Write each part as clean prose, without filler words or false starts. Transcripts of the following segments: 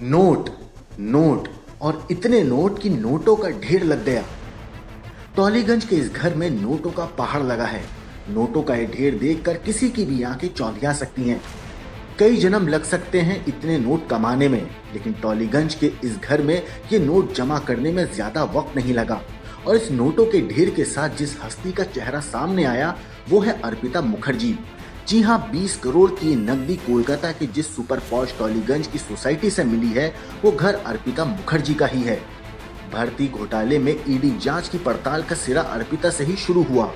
Note note और इतने note कि नोटों का ढेर लग गया। टॉलीगंज के इस घर में नोटों का पहाड़ लगा है। नोटों का ये ढेर देखकर किसी की भी आंखें चौंधिया सकती हैं। कई जन्म लग सकते हैं इतने नोट कमाने में, लेकिन टॉलीगंज के इस घर में ये नोट जमा करने में ज्यादा वक्त नहीं लगा। और इस नोटों के ढेर के साथ जिस हस्ती का चेहरा सामने आया वो है अर्पिता मुखर्जी। जी हाँ, 20 करोड़ की नकदी कोलकाता के जिस सुपर पॉश टॉलीगंज की सोसाइटी से मिली है वो घर अर्पिता मुखर्जी का ही है। भर्ती घोटाले में ईडी जांच की पड़ताल का सिरा अर्पिता से ही शुरू हुआ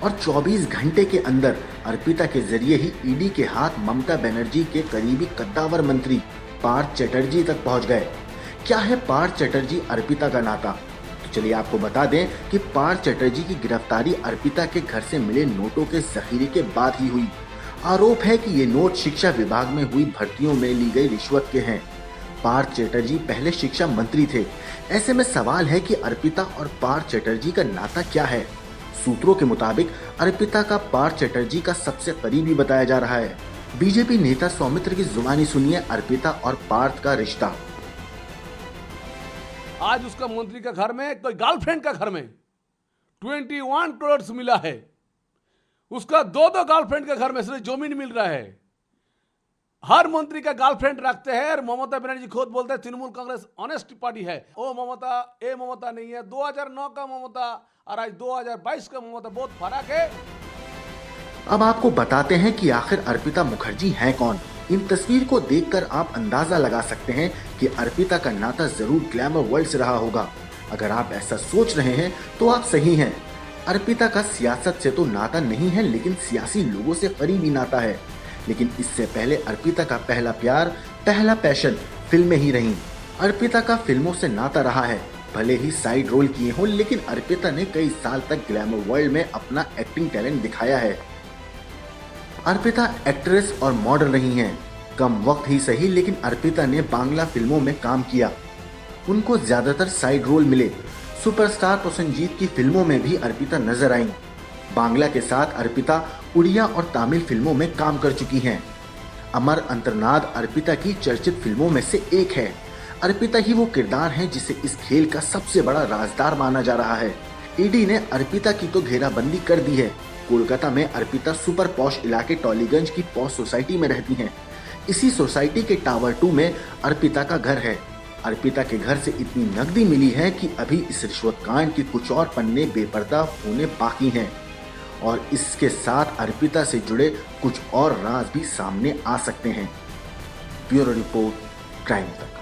और 24 घंटे के अंदर अर्पिता के जरिए ही ईडी के हाथ ममता बनर्जी के करीबी कद्दावर मंत्री पार्थ चटर्जी तक पहुंच गए। क्या है पार्थ चटर्जी अर्पिता का नाता? तो चलिए आपको बता दें कि पार्थ चटर्जी की गिरफ्तारी अर्पिता के घर से मिले नोटों के जखीरे के बाद ही हुई। आरोप है कि ये नोट शिक्षा विभाग में हुई भर्तियों में ली गई रिश्वत के हैं। पार्थ चटर्जी पहले शिक्षा मंत्री थे। ऐसे में सवाल है कि अर्पिता और पार्थ चटर्जी का नाता क्या है। सूत्रों के मुताबिक अर्पिता का पार्थ चटर्जी का सबसे करीबी बताया जा रहा है। बीजेपी नेता सौमित्र की जुबानी सुनिए अर्पिता और पार्थ का रिश्ता। आज उसका मंत्री का घर में कोई गर्लफ्रेंड का घर में 21 करोड़ मिला है। उसका दो गर्लफ्रेंड के घर में सिर्फ जमीन मिल रहा है। हर मंत्री का गर्लफ्रेंड रखते हैं और ममता बनर्जी खुद बोलते हैं तृणमूल कांग्रेस ऑनेस्ट पार्टी है। ओ ममता ए ममता नहीं है। 2009 का ममता और आज 2022 का ममता बहुत फर्क है। अब आपको बताते हैं कि आखिर अर्पिता मुखर्जी हैं कौन। इन तस्वीर को देखकर आप अंदाजा लगा सकते हैं कि अर्पिता का नाता जरूर ग्लैमर वर्ल्ड से रहा होगा। अगर आप ऐसा सोच रहे हैं तो आप सही हैं। अर्पिता का सियासत से तो नाता नहीं है, लेकिन सियासी लोगों से करीबी नाता है। लेकिन इससे पहले अर्पिता का पहला प्यार, पहला पैशन फिल्में ही रहीं। अर्पिता का फिल्मों से नाता रहा है। भले ही साइड रोल किए हों, लेकिन अर्पिता ने कई साल तक ग्लैमर वर्ल्ड में अपना एक्टिंग टैलेंट दिखाया है। अर्पिता एक्ट्रेस और मॉडल रही हैं। कम वक्त ही सही, लेकिन अर्पिता ने बांग्ला फिल्मों में काम किया। उनको ज्यादातर साइड रोल मिले। सुपरस्टार प्रसेनजीत की फिल्मों में भी अर्पिता नजर आईं। बांग्ला के साथ अर्पिता उड़िया और तमिल फिल्मों में काम कर चुकी हैं। अमर अंतर्नाद अर्पिता की चर्चित फिल्मों में से एक है। अर्पिता ही वो किरदार है जिसे इस खेल का सबसे बड़ा राजदार माना जा रहा है। ईडी ने अर्पिता की तो घेराबंदी कर दी है। कोलकाता में अर्पिता सुपर पॉश इलाके टॉलीगंज की पॉश सोसाइटी में रहती हैं। इसी सोसाइटी के टावर 2 में अर्पिता का घर है। अर्पिता के घर से इतनी नकदी मिली है कि अभी इस रिश्वत कांड के कुछ और पन्ने बेपर्दा होने बाकी हैं और इसके साथ अर्पिता से जुड़े कुछ और राज भी सामने आ सकते हैं। ब्यूरो रिपोर्ट, क्राइम तक।